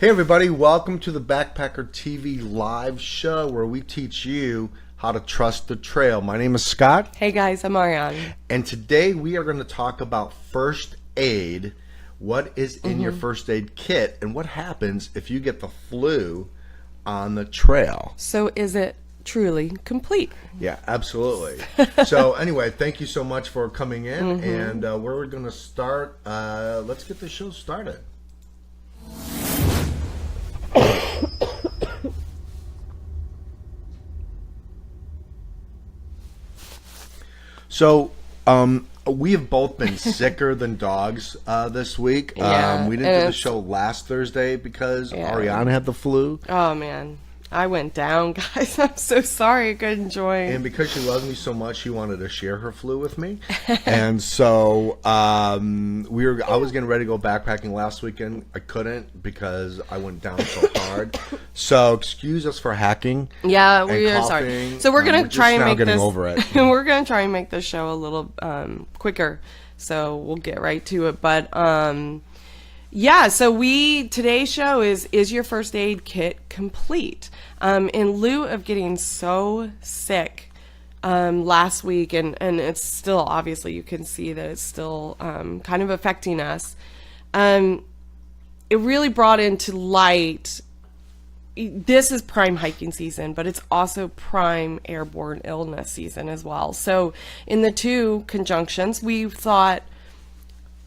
Hey everybody, welcome to the Backpacker TV live show where we teach you how to trust the trail. My name is Scott. Hey guys, I'm Ariane. And today we are going to talk about first aid. What is in your first aid kit and what happens if you get the flu on the trail? So is it truly complete? Yeah, absolutely. So anyway, thank you so much for coming in. And where we're going to start, let's get the show started. So, we have both been sicker than dogs this week. Yeah, we didn't do the show last Thursday because Ariane had the flu. Oh man, I went down, guys. I'm so sorry I couldn't join. And because she loves me so much, she wanted to share her flu with me. And so I was getting ready to go backpacking last weekend. I couldn't because I went down so hard. So excuse us for hacking. Yeah, we are sorry. So we're gonna try and make this. Over it. We're gonna try and make this show a little quicker. So we'll get right to it. But yeah, so today's show is your first aid kit complete? In lieu of getting so sick last week, and it's still, obviously you can see that it's still kind of affecting us, it really brought into light, this is prime hiking season, but it's also prime airborne illness season as well. So in the two conjunctions, we thought,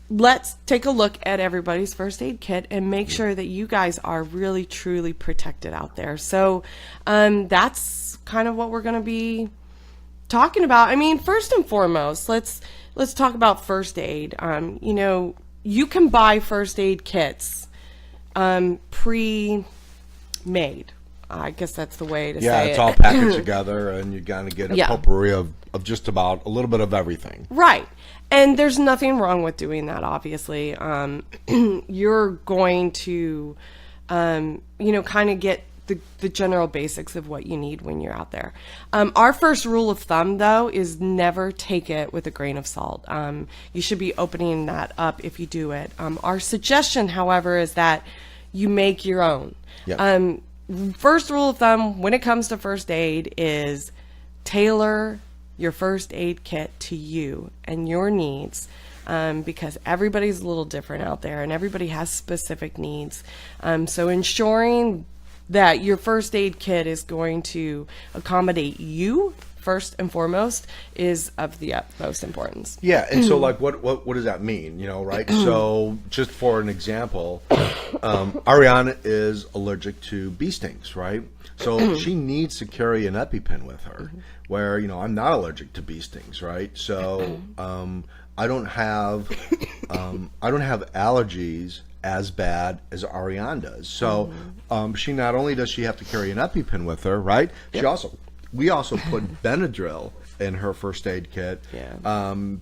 let's take a look at everybody's first aid kit and make sure that you guys are really truly protected out there. So that's kind of what we're going to be talking about. I mean, first and foremost, let's talk about first aid. You know, you can buy first aid kits pre-made. I guess that's the way to say it. Yeah, it's all packaged together, and you got to get a potpourri of just about a little bit of everything. Right. And there's nothing wrong with doing that, obviously. You're going to, kind of get the general basics of what you need when you're out there. Our first rule of thumb, though, is never take it with a grain of salt. You should be opening that up if you do it. Our suggestion, however, is that you make your own. Yep. First rule of thumb when it comes to first aid is tailor your first aid kit to you and your needs, because everybody's a little different out there and everybody has specific needs. So ensuring that your first aid kit is going to accommodate you first and foremost is of the utmost importance. Yeah, and so like what does that mean, right? So just for an example, Ariane is allergic to bee stings, right? So she needs to carry an EpiPen with her, where I'm not allergic to bee stings, right? So I don't have allergies as bad as Ariane does. So she not only does she have to carry an EpiPen with her, right? We also put benadryl in her first aid kit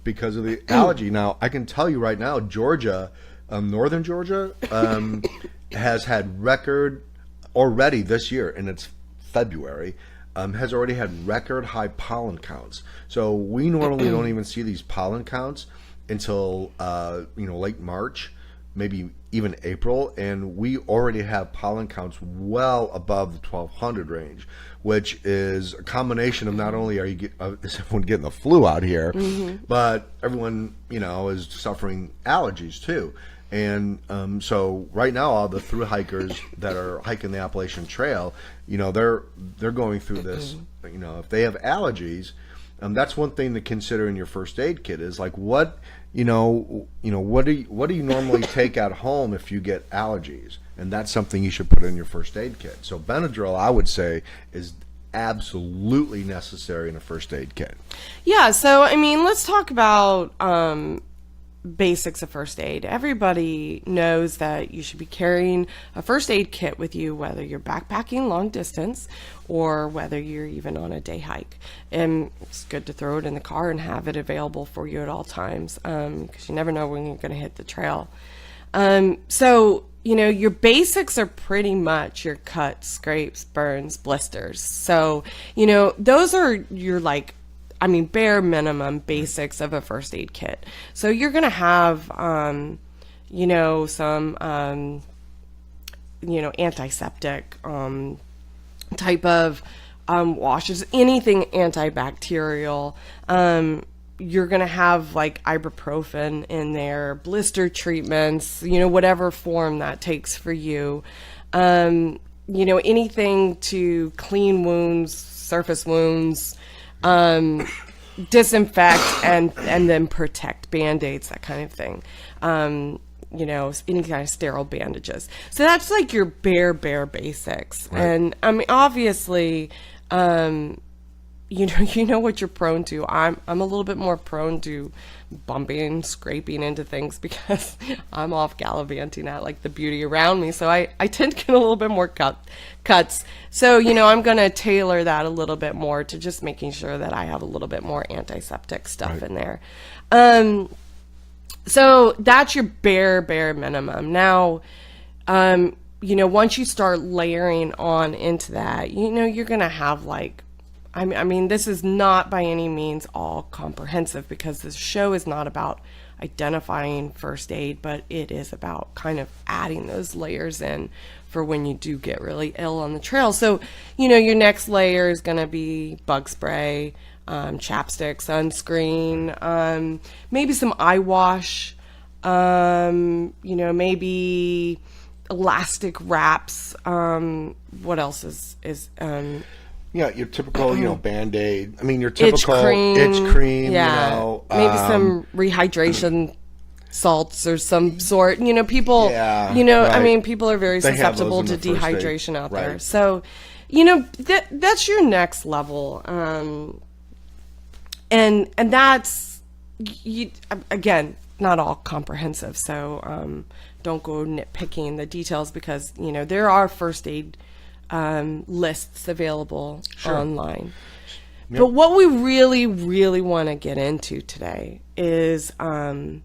because of the allergy. Now, I can tell you right now, Georgia, northern Georgia, has had record already this year, and it's February, has already had record high pollen counts. So we normally don't even see these pollen counts until late March, maybe even April, and we already have pollen counts well above the 1200 range, which is a combination of not only is everyone getting the flu out here, but everyone is suffering allergies too. And so right now, all the Thru-Hikers that are hiking the Appalachian Trail, they're going through this. If they have allergies, that's one thing to consider in your first aid kit is like what do you normally take at home if you get allergies, and that's something you should put in your first aid kit. So benadryl, I would say, is absolutely necessary in a first aid kit. Yeah. So I mean, let's talk about basics of first aid. Everybody knows that you should be carrying a first aid kit with you, whether you're backpacking long distance or whether you're even on a day hike. And it's good to throw it in the car and have it available for you at all times, because you never know when you're going to hit the trail. So your basics are pretty much your cuts, scrapes, burns, blisters. So those are your bare minimum basics of a first aid kit. So you're going to have, some antiseptic type of washes, anything antibacterial. You're going to have like ibuprofen in there, blister treatments, whatever form that takes for you. Anything to clean wounds, surface wounds, disinfect and then protect, Band-Aids, that kind of thing. Any kind of sterile bandages. So that's like your bare basics. Right. And I mean, obviously, you know what you're prone to. I'm a little bit more prone to bumping, scraping into things because I'm off gallivanting at like the beauty around me. So I tend to get a little bit more cuts. So, I'm going to tailor that a little bit more to just making sure that I have a little bit more antiseptic stuff in there. So that's your bare minimum. Now, once you start layering on into that, you're going to have like, I mean, this is not by any means all comprehensive because this show is not about identifying first aid, but it is about kind of adding those layers in for when you do get really ill on the trail. So, your next layer is going to be bug spray, chapstick, sunscreen, maybe some eye wash, maybe elastic wraps. What else is your typical, Band-Aid. I mean, your typical itch cream. Yeah. Maybe some rehydration salts or some sort. People, right. I mean, people are very susceptible to dehydration out there. So, that's your next level. And that's, again, not all comprehensive. So, don't go nitpicking the details because, there are first aid lists available online. Yep. But what we really want to get into today is kind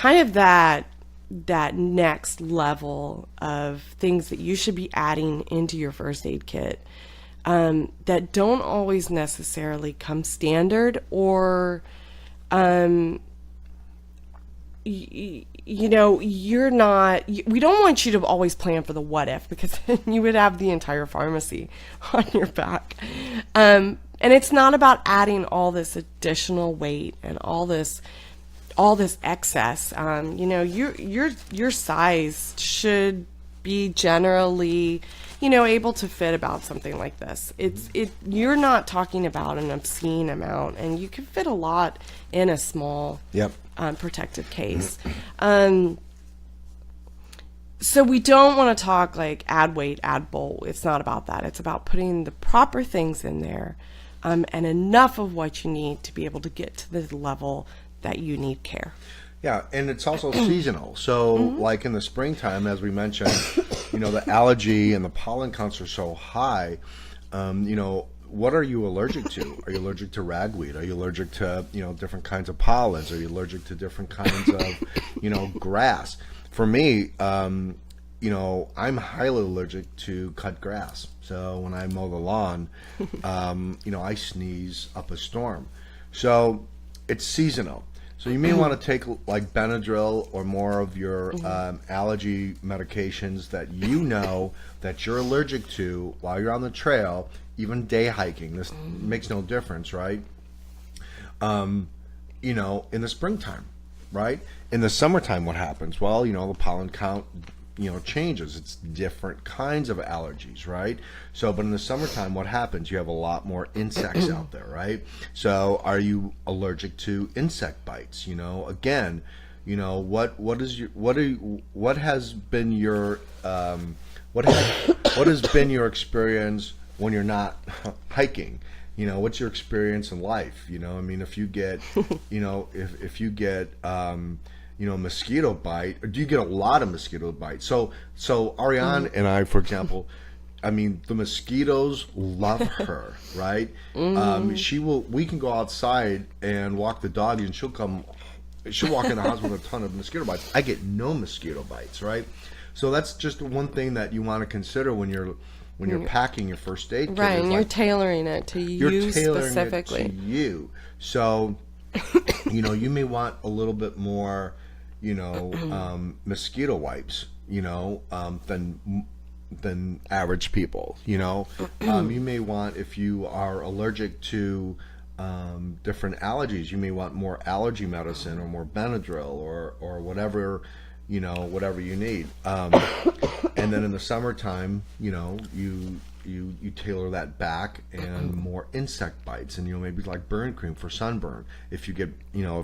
of that next level of things that you should be adding into your first aid kit that don't always necessarily come standard, or you're not, we don't want you to always plan for the what if, because then you would have the entire pharmacy on your back. And it's not about adding all this additional weight and all this excess. Your size should be generally, able to fit about something like this. You're not talking about an obscene amount, and you can fit a lot in a small protective case. So we don't want to talk like add weight, add bulk. It's not about that. It's about putting the proper things in there, and enough of what you need to be able to get to the level that you need care. Yeah, and it's also seasonal. So, like in the springtime, as we mentioned, the allergy and the pollen counts are so high. What are you allergic to? Are you allergic to ragweed? Are you allergic to, different kinds of pollens? Are you allergic to different kinds of, grass? For me, I'm highly allergic to cut grass. So when I mow the lawn, I sneeze up a storm. So it's seasonal. So you may want to take like Benadryl or more of your allergy medications that that you're allergic to while you're on the trail, even day hiking. This makes no difference, right? In the springtime, right? In the summertime, what happens? Well, the pollen count, changes. It's different kinds of allergies, right? So, but in the summertime, what happens? You have a lot more insects out there, right? So, are you allergic to insect bites? Again, what has been your what has been your experience when you're not hiking? What's your experience in life? If you get, if you get, mosquito bite, or do you get a lot of mosquito bites? So Ariane and I, for example, the mosquitoes love her, right? We can go outside and walk the dog, and she'll walk in the house with a ton of mosquito bites. I get no mosquito bites, right? So that's just one thing that you want to consider when you're packing your first aid kit. Right, and you're tailoring it to you specifically. It to you. So, you may want a little bit more, mosquito wipes, than than average people. You know, you may want, if you are allergic to different allergies, you may want more allergy medicine or more benadryl or whatever, you know, whatever you need. And then in the summertime, you know, you tailor that back, and more insect bites, and, you know, maybe like burn cream for sunburn. If you get, you know,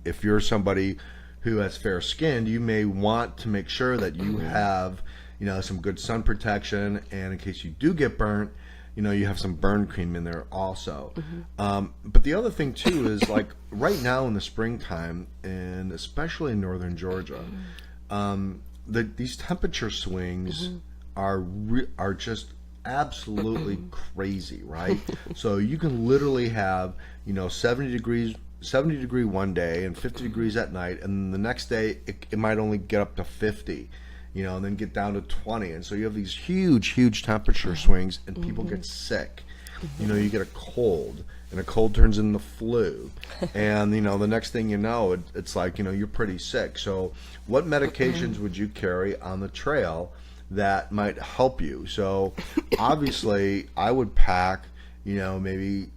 if you're somebody who has fair skin, you may want to make sure that you have, you know, some good sun protection, and in case you do get burnt, you know, you have some burn cream in there also. But the other thing too is, like, right now in the springtime, and especially in northern Georgia, these temperature swings are just absolutely crazy, right? So you can literally have, you know, 70 degree one day and 50 degrees at night, and the next day it might only get up to 50, you know, and then get down to 20. And so you have these huge temperature swings, and people get sick. You know, you get a cold, and a cold turns into flu. And, you know, the next thing you know, it's like, you know, you're pretty sick. So what medications would you carry on the trail that might help you? So obviously I would pack, you know, maybe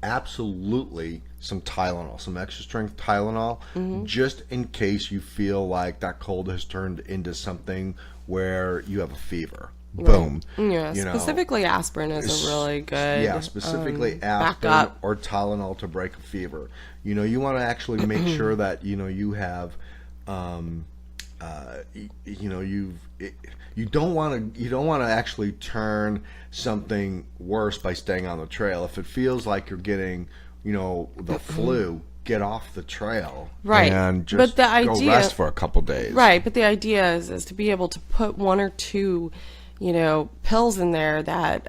absolutely some Tylenol, some extra strength Tylenol, just in case you feel like that cold has turned into something where you have a fever. Boom. Yeah, you know, specifically aspirin is a really good specifically aspirin backup. or Tylenol to break a fever. You know, you want to actually make sure that, you know, you have you know, you don't want to actually turn something worse by staying on the trail. If it feels like you're getting, you know, the flu, get off the trail, right? And just but the go idea, rest for a couple days, right? But the idea is to be able to put one or two, you know, pills in there that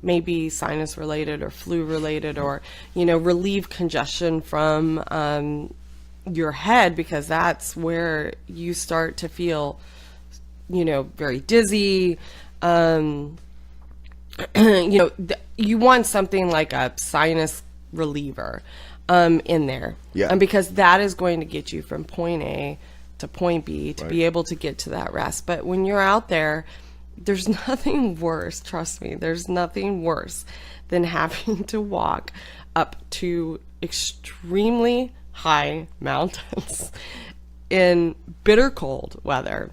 may be sinus related or flu related, or, you know, relieve congestion from your head, because that's where you start to feel, you know, very dizzy. You know, you want something like a sinus reliever in there, because that is going to get you from point A to point B to be able to get to that rest. But when you're out there, there's nothing worse, trust me, there's nothing worse than having to walk up to extremely high mountains in bitter cold weather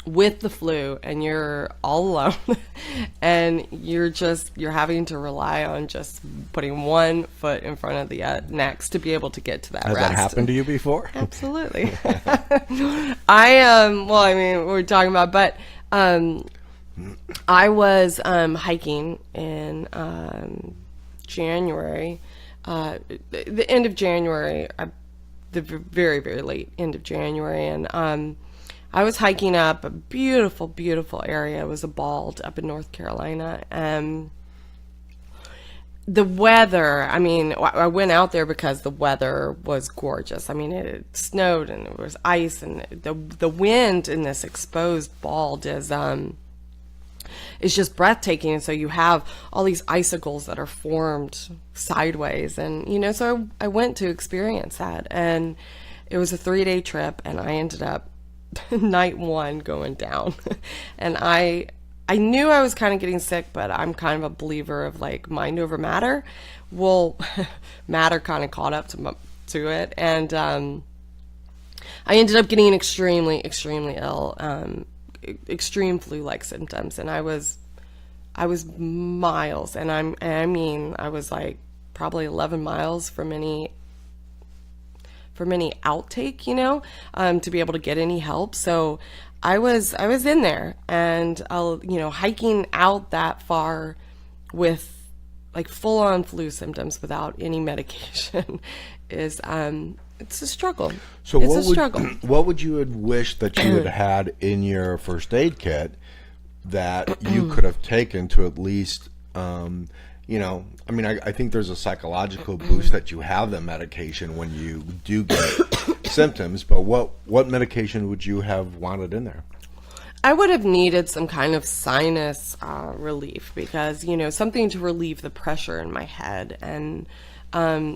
with the flu, and you're all alone and you're having to rely on just putting one foot in front of the next to be able to get to that Has rest. that happened to you before? Absolutely. I am, well, I mean, we're talking about, but I was hiking in January, the end of January, the very, very late end of January, and I was hiking up a beautiful, beautiful area. It was a bald up in North Carolina. The weather, I mean, I went out there because the weather was gorgeous. I mean, it snowed and it was ice, and the wind in this exposed bald is just breathtaking. And so you have all these icicles that are formed sideways, and, you know, so I went to experience that, and it was a 3-day trip, and I ended up night one going down. And I knew I was kind of getting sick, but I'm kind of a believer of, like, mind over matter. Well, matter kind of caught up to it, and I ended up getting extremely, extremely ill, extreme flu-like symptoms, and I was miles, and I mean I was like probably 11 miles from any outtake, you know, to be able to get any help. So I was in there, and you know, hiking out that far with like full on flu symptoms without any medication is it's a struggle. So it's a struggle. What would you have wished that you had had in your first aid kit that you could have taken to at least, you know, I mean, I think there's a psychological boost that you have the medication when you do get symptoms, but what medication would you have wanted in there? I would have needed some kind of sinus relief, because, you know, something to relieve the pressure in my head, and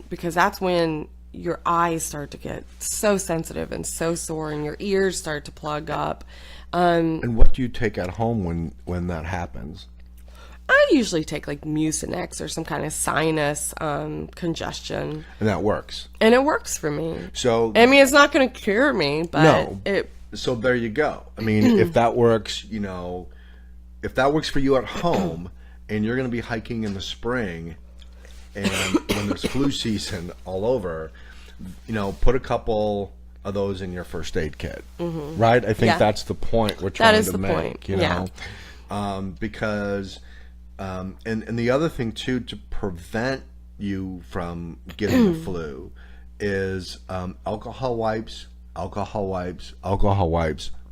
because that's when your eyes start to get so sensitive and so sore, and your ears start to plug up. And what do you take at home when that happens? I usually take like Mucinex or some kind of sinus congestion. And that works. And it works for me. So I mean, it's not going to cure me, but no. So there you go. I mean, if that works, if that works for you at home, and you're going to be hiking in the spring, and when there's flu season all over, put a couple of those in your first aid kit, right? I think that's the point we're trying to make. Because and the other thing too, to prevent you from getting the flu, is alcohol wipes.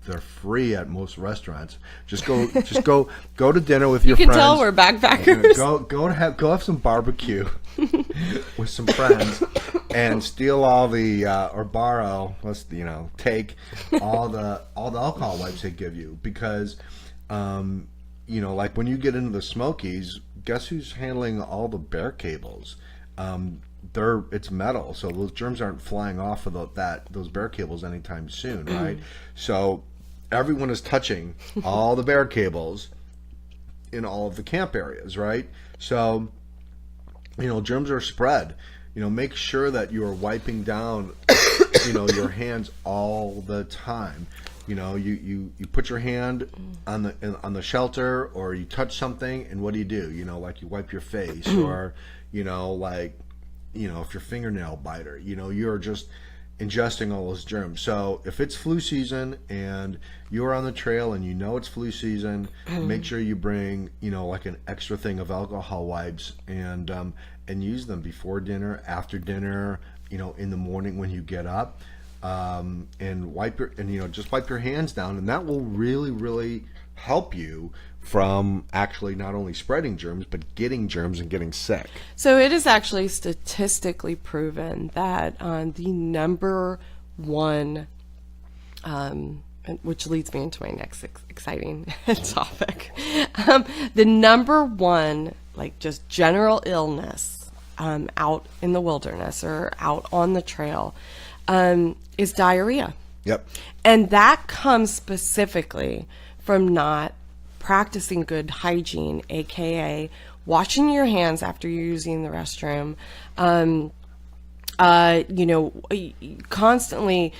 They're free at most restaurants. Just go to dinner with your friends. You can tell we're backpackers. Go have some barbecue with some friends, and steal all the or borrow. Take all the alcohol wipes they give you, because like when you get into the Smokies, guess who's handling all the bear cables? It's metal, so those germs aren't flying off of those bear cables anytime soon, right? So everyone is touching all the bear cables in all of the camp areas, right? So germs are spread. Make sure that you are wiping down your hands all the time. You put your hand on the shelter, or you touch something, and what do? Like you wipe your face, or if your fingernail biter, you're just ingesting all those germs. So if it's flu season and you're on the trail and it's flu season, make sure you bring like an extra thing of alcohol wipes, and use them before dinner, after dinner, in the morning when you get up, and just wipe your hands down, and that will really, really help you from actually not only spreading germs, but getting germs and getting sick. So it is actually statistically proven that the number one, which leads me into my next exciting topic, the number one, like just general illness out in the wilderness or out on the trail is diarrhea. Yep. And that comes specifically from not practicing good hygiene, aka washing your hands after you're using the restroom, constantly,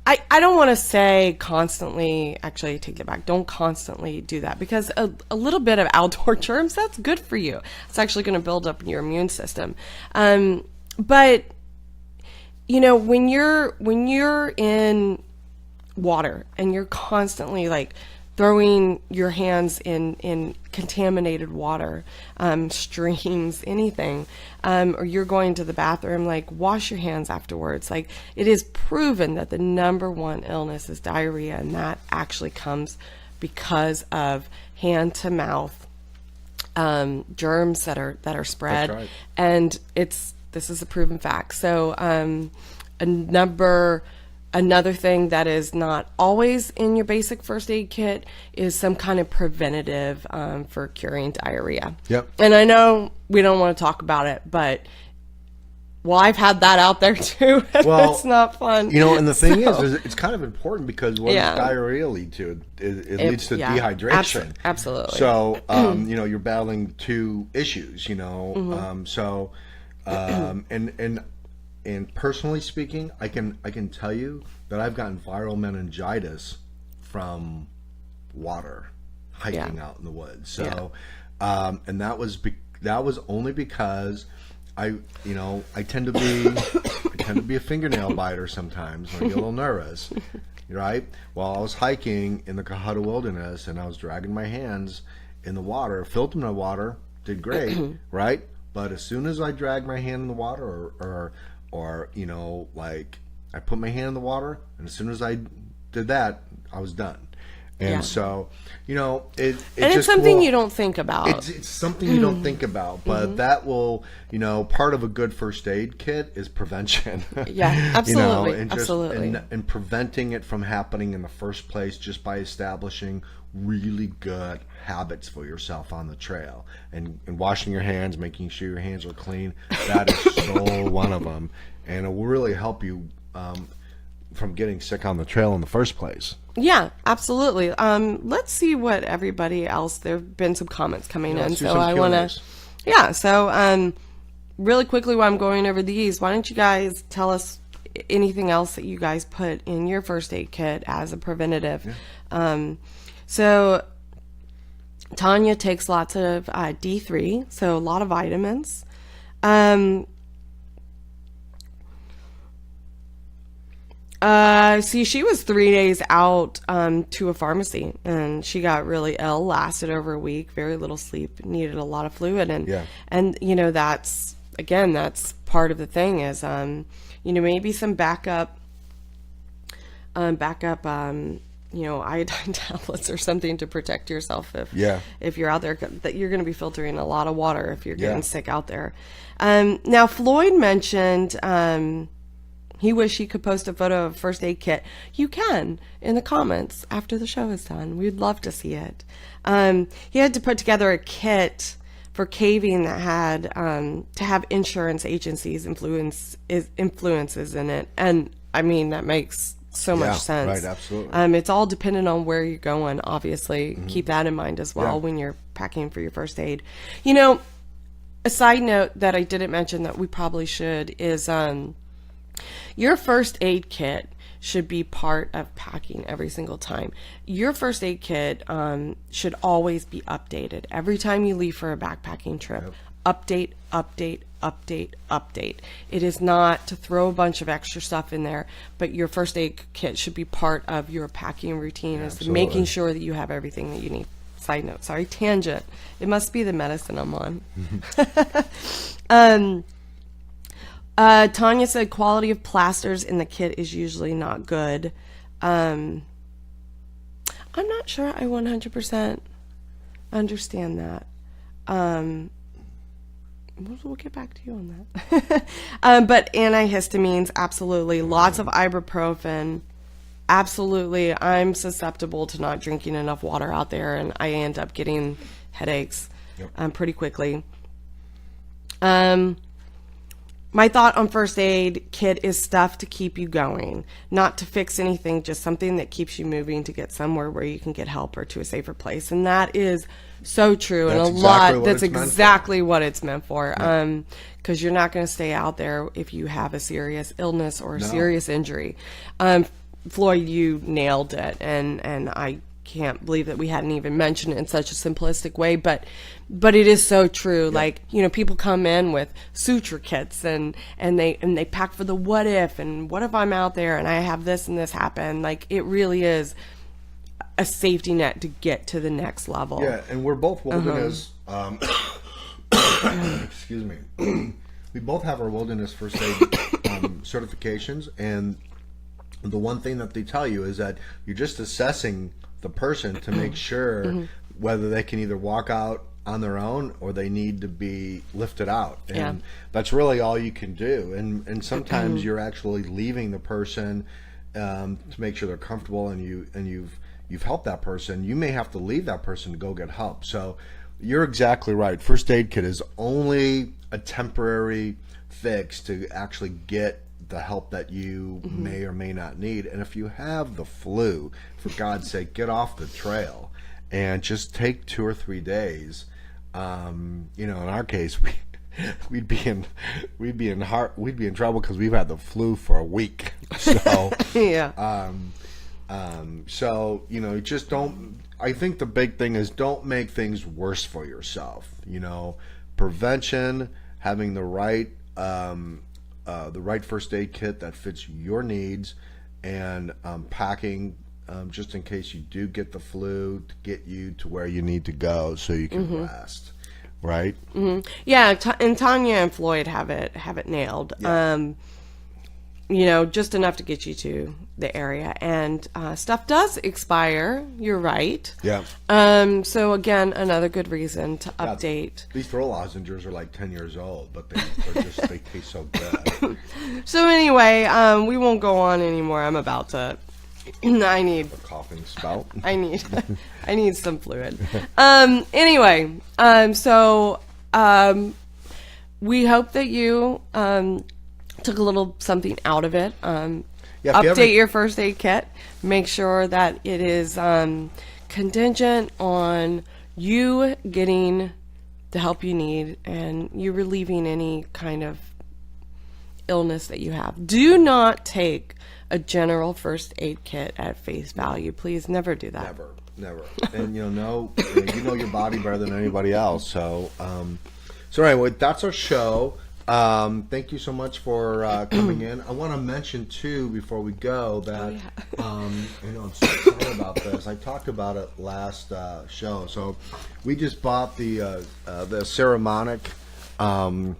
I don't want to say constantly, actually I take it back, don't constantly do that, because a little bit of outdoor germs, that's good for you. It's actually going to build up your immune system. But when you're in water and you're constantly like throwing your hands in contaminated water, streams, anything, or you're going to the bathroom, like wash your hands afterwards. Like, it is proven that the number one illness is diarrhea, and that actually comes because of hand to mouth germs that are spread. That's right. And this is a proven fact. So another thing that is not always in your basic first aid kit is some kind of preventative for curing diarrhea. Yep. And I know we don't want to talk about it, but I've had that out there too. It's not fun. And the thing is it's kind of important, because what does diarrhea lead to? It leads to dehydration. Absolutely. So, you're battling two issues, so, and personally speaking, I can tell you that I've gotten viral meningitis from water, hiking out in the woods. So, and that was only because I tend to be a fingernail biter sometimes when I get a little nervous, right? Well, I was hiking in the Kahata Wilderness, and I was dragging my hands in the water, filtered my water, did great, right? But as soon as I dragged my hand in the water, or like I put my hand in the water, and as soon as I did that, I was done. And so, it and just it's something will, you don't think about. It's something you don't think about, but that will, part of a good first aid kit is prevention. Yeah, absolutely, and just, absolutely. and preventing it from happening in the first place just by establishing really good habits for yourself on the trail, and washing your hands, making sure your hands are clean. That is so one of them, and it will really help you from getting sick on the trail in the first place. Yeah, absolutely. Let's see what everybody else. There have been some comments coming in, so I want to. Yeah, so really quickly while I'm going over these, why don't you guys tell us anything else that you guys put in your first aid kit as a preventative? Yeah. So Tanya takes lots of D3, so a lot of vitamins. See, she was 3 days out to a pharmacy, and she got really ill, lasted over a week, very little sleep, needed a lot of fluid, and that's part of the thing is maybe some backup iodine tablets or something to protect yourself if you're out there, that you're going to be filtering a lot of water if you're getting sick out there. Now Floyd mentioned he wished he could post a photo of a first aid kit. You can in the comments after the show is done. We'd love to see it. He had to put together a kit for caving that had to have insurance agencies influences in it, and I mean that makes so much sense. Right, absolutely. It's all dependent on where you're going. Obviously, keep that in mind as well when you're packing for your first aid. A side note that I didn't mention that we probably should is your first aid kit should be part of packing every single time. Your first aid kit should always be updated. Every time you leave for a backpacking trip, update. It is not to throw a bunch of extra stuff in there, but your first aid kit should be part of your packing routine, is making sure that you have everything that you need. Side note, sorry, tangent. It must be the medicine I'm on. Tanya said quality of plasters in the kit is usually not good. I'm not sure I 100% understand that. We'll get back to you on that. But antihistamines, absolutely. Lots of ibuprofen. Absolutely. I'm susceptible to not drinking enough water out there, and I end up getting headaches pretty quickly. My thought on first aid kit is stuff to keep you going, not to fix anything, just something that keeps you moving to get somewhere where you can get help or to a safer place. And that is so true. That's exactly what it's meant for. Because you're not going to stay out there if you have a serious illness or a serious injury. Floyd, you nailed it. And I can't believe that we hadn't even mentioned it in such a simplistic way, but it is so true. Like, people come in with suture kits and they pack for the what if, and what if I'm out there and I have this and this happen. Like, it really is a safety net to get to the next level. Yeah, and we're both wilderness excuse me. We both have our wilderness first aid certifications, and the one thing that they tell you is that you're just assessing the person to make sure whether they can either walk out on their own or they need to be lifted out, and that's really all you can do. And sometimes you're actually leaving the person to make sure they're comfortable, and you've helped that person. You may have to leave that person to go get help. So you're exactly right. First aid kit is only a temporary fix to actually get the help that you may or may not need. And if you have the flu, for God's sake, get off the trail and just take 2 or 3 days. In our case, we'd be in trouble because we've had the flu for a week. So just don't. I think the big thing is don't make things worse for yourself. Prevention, having the right first aid kit that fits your needs, and packing just in case you do get the flu to get you to where you need to go so you can rest. Right? Yeah, and Tanya and Floyd have it nailed. just enough to get you to the area. And stuff does expire. You're right. Yeah. So again, another good reason to update. These throw lozenges are like 10 years old, but they taste so good. So anyway, we won't go on anymore. I'm about to. I need A coughing spout. I need some fluid. Anyway, so we hope that you took a little something out of it. Update your first aid kit. Make sure that it is contingent on you getting the help you need and you relieving any kind of illness that you have. Do not take a general first aid kit at face value. Please never do that. Never. And you know your body better than anybody else. So anyway, that's our show. Thank you so much for coming in. I want to mention too before we go that I'm so excited about this. I talked about it last show. So we just bought the Ceremonic audio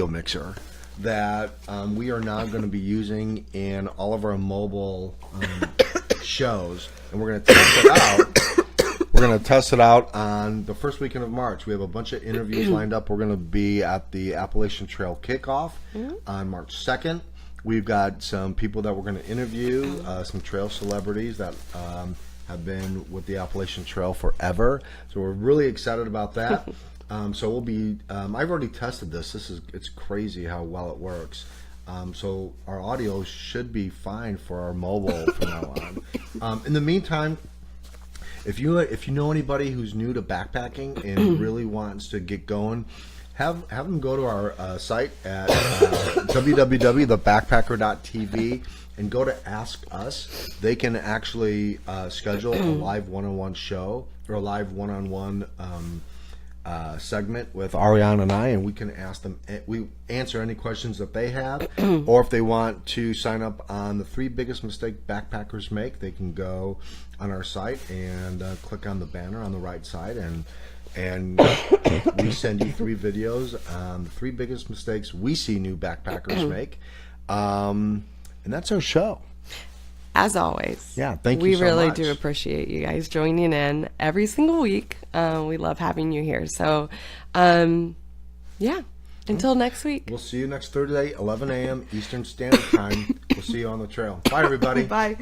mixer that we are now going to be using in all of our mobile shows, and we're going to test it out. We're going to test it out on the first weekend of March. We have a bunch of interviews lined up. We're going to be at the Appalachian Trail kickoff on March 2nd. We've got some people that we're going to interview, some trail celebrities that have been with the Appalachian Trail forever. So we're really excited about that. So we'll be. I've already tested this. It's crazy how well it works. So our audio should be fine for our mobile from now on. In the meantime, if you know anybody who's new to backpacking and really wants to get going, have them go to our site at www.thebackpacker.tv and go to Ask Us. They can actually schedule a live one-on-one show or a live one-on-one segment with Ariane and I, and we can ask them. We answer any questions that they have, or if they want to sign up on the 3 biggest mistakes backpackers make, they can go on our site and click on the banner on the right side, and we send you 3 videos on the 3 biggest mistakes we see new backpackers make, and that's our show. As always. Yeah, thank you so much. We really do appreciate you guys joining in every single week. We love having you here. So, until next week. We'll see you next Thursday, 11 a.m. Eastern Standard Time. We'll see you on the trail. Bye, everybody. Bye.